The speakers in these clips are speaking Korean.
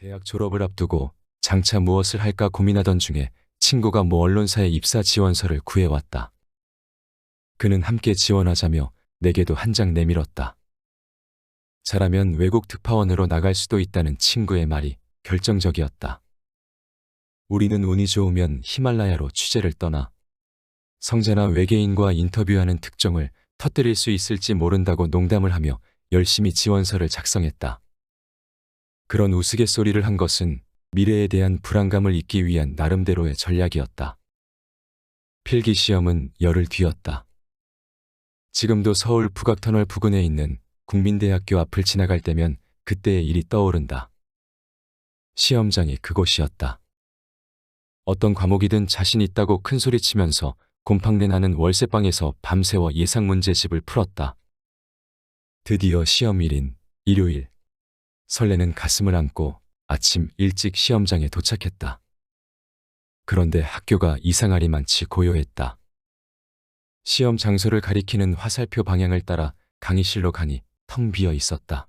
대학 졸업을 앞두고 장차 무엇을 할까 고민하던 중에 친구가 모 언론사의 입사 지원서를 구해왔다. 그는 함께 지원하자며 내게도 한 장 내밀었다. 잘하면 외국 특파원으로 나갈 수도 있다는 친구의 말이 결정적이었다. 우리는 운이 좋으면 히말라야로 취재를 떠나 성자나 외계인과 인터뷰하는 특종을 터뜨릴 수 있을지 모른다고 농담을 하며 열심히 지원서를 작성했다. 그런 우스갯소리를 한 것은 미래에 대한 불안감을 잊기 위한 나름대로의 전략이었다. 필기 시험은 열흘 뒤였다. 지금도 서울 북악터널 부근에 있는 국민대학교 앞을 지나갈 때면 그때의 일이 떠오른다. 시험장이 그곳이었다. 어떤 과목이든 자신 있다고 큰소리치면서 곰팡내 나는 월세방에서 밤새워 예상 문제집을 풀었다. 드디어 시험일인 일요일. 설레는 가슴을 안고 아침 일찍 시험장에 도착했다. 그런데 학교가 이상하리만치 고요했다. 시험 장소를 가리키는 화살표 방향을 따라 강의실로 가니 텅 비어 있었다.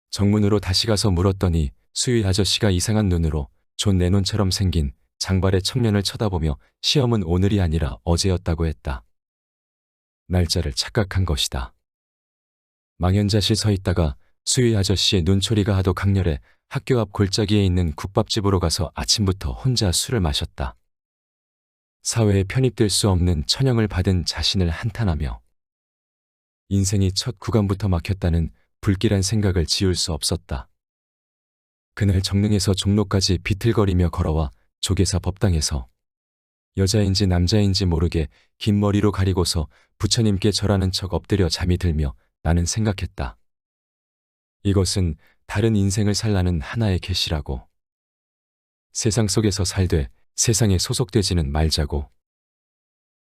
정문으로 다시 가서 물었더니 수위 아저씨가 이상한 눈으로 존 레논처럼 생긴 장발의 청년을 쳐다보며 시험은 오늘이 아니라 어제였다고 했다. 날짜를 착각한 것이다. 망연자실 서 있다가 수위 아저씨의 눈초리가 하도 강렬해 학교 앞 골짜기에 있는 국밥집으로 가서 아침부터 혼자 술을 마셨다. 사회에 편입될 수 없는 천형을 받은 자신을 한탄하며 인생이 첫 구간부터 막혔다는 불길한 생각을 지울 수 없었다. 그날 정릉에서 종로까지 비틀거리며 걸어와 조계사 법당에서 여자인지 남자인지 모르게 긴 머리로 가리고서 부처님께 절하는 척 엎드려 잠이 들며 나는 생각했다. 이것은 다른 인생을 살라는 하나의 계시라고. 세상 속에서 살되 세상에 소속되지는 말자고.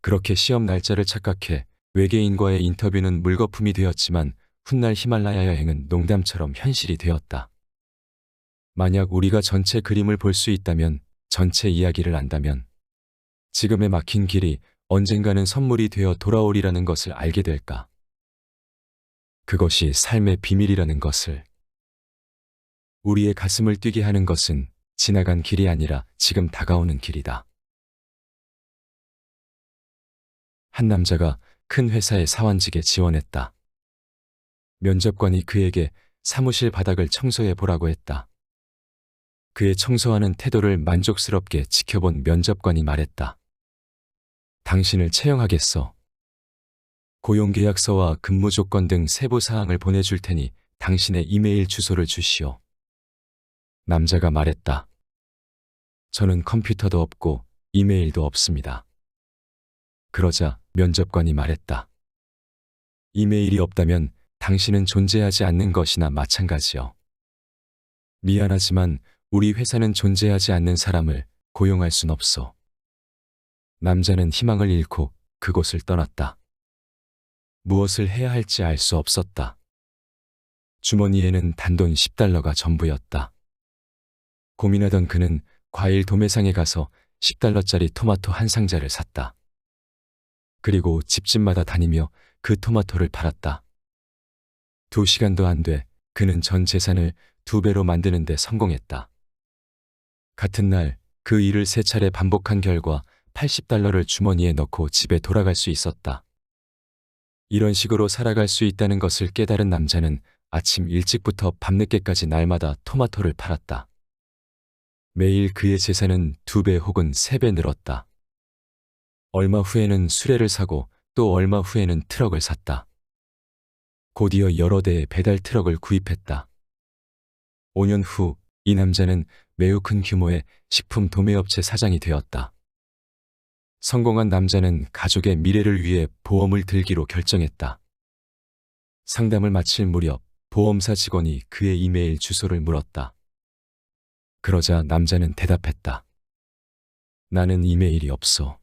그렇게 시험 날짜를 착각해 외계인과의 인터뷰는 물거품이 되었지만 훗날 히말라야 여행은 농담처럼 현실이 되었다. 만약 우리가 전체 그림을 볼 수 있다면, 전체 이야기를 안다면 지금의 막힌 길이 언젠가는 선물이 되어 돌아오리라는 것을 알게 될까. 그것이 삶의 비밀이라는 것을. 우리의 가슴을 뛰게 하는 것은 지나간 길이 아니라 지금 다가오는 길이다. 한 남자가 큰 회사의 사원직에 지원했다. 면접관이 그에게 사무실 바닥을 청소해 보라고 했다. 그의 청소하는 태도를 만족스럽게 지켜본 면접관이 말했다. 당신을 채용하겠어. 고용계약서와 근무 조건 등 세부 사항을 보내줄 테니 당신의 이메일 주소를 주시오. 남자가 말했다. 저는 컴퓨터도 없고 이메일도 없습니다. 그러자 면접관이 말했다. 이메일이 없다면 당신은 존재하지 않는 것이나 마찬가지요. 미안하지만 우리 회사는 존재하지 않는 사람을 고용할 순 없소. 남자는 희망을 잃고 그곳을 떠났다. 무엇을 해야 할지 알 수 없었다. 주머니에는 단돈 10달러가 전부였다. 고민하던 그는 과일 도매상에 가서 10달러짜리 토마토 한 상자를 샀다. 그리고 집집마다 다니며 그 토마토를 팔았다. 2시간도 안 돼 그는 전 재산을 2배로 만드는 데 성공했다. 같은 날 그 일을 3차례 반복한 결과 80달러를 주머니에 넣고 집에 돌아갈 수 있었다. 이런 식으로 살아갈 수 있다는 것을 깨달은 남자는 아침 일찍부터 밤늦게까지 날마다 토마토를 팔았다. 매일 그의 재산은 2배 혹은 3배 늘었다. 얼마 후에는 수레를 사고 또 얼마 후에는 트럭을 샀다. 곧이어 여러 대의 배달 트럭을 구입했다. 5년 후 이 남자는 매우 큰 규모의 식품 도매업체 사장이 되었다. 성공한 남자는 가족의 미래를 위해 보험을 들기로 결정했다. 상담을 마칠 무렵 보험사 직원이 그의 이메일 주소를 물었다. 그러자 남자는 대답했다. 나는 이메일이 없어.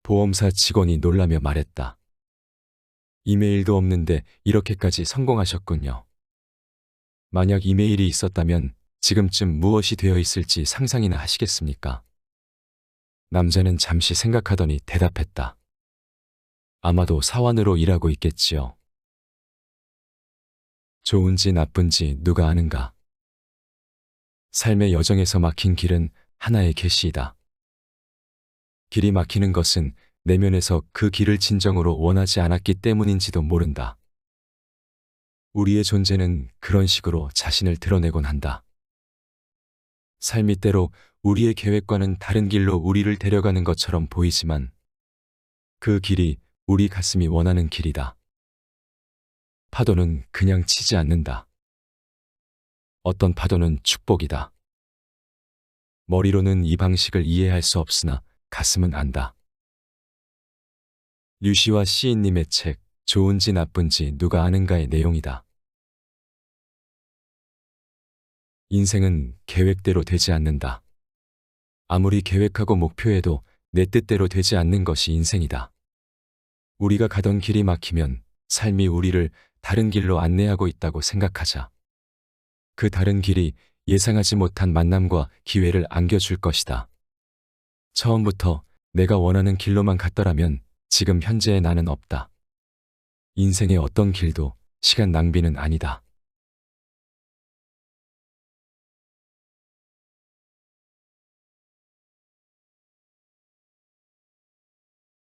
보험사 직원이 놀라며 말했다. 이메일도 없는데 이렇게까지 성공하셨군요. 만약 이메일이 있었다면 지금쯤 무엇이 되어 있을지 상상이나 하시겠습니까? 남자는 잠시 생각하더니 대답했다. 아마도 사원으로 일하고 있겠지요. 좋은지 나쁜지 누가 아는가? 삶의 여정에서 막힌 길은 하나의 계시이다. 길이 막히는 것은 내면에서 그 길을 진정으로 원하지 않았기 때문인지도 모른다. 우리의 존재는 그런 식으로 자신을 드러내곤 한다. 삶이 때로 우리의 계획과는 다른 길로 우리를 데려가는 것처럼 보이지만 그 길이 우리 가슴이 원하는 길이다. 파도는 그냥 치지 않는다. 어떤 파도는 축복이다. 머리로는 이 방식을 이해할 수 없으나 가슴은 안다. 류시와 시인님의 책 좋은지 나쁜지 누가 아는가의 내용이다. 인생은 계획대로 되지 않는다. 아무리 계획하고 목표해도 내 뜻대로 되지 않는 것이 인생이다. 우리가 가던 길이 막히면 삶이 우리를 다른 길로 안내하고 있다고 생각하자. 그 다른 길이 예상하지 못한 만남과 기회를 안겨줄 것이다. 처음부터 내가 원하는 길로만 갔더라면 지금 현재의 나는 없다. 인생의 어떤 길도 시간 낭비는 아니다.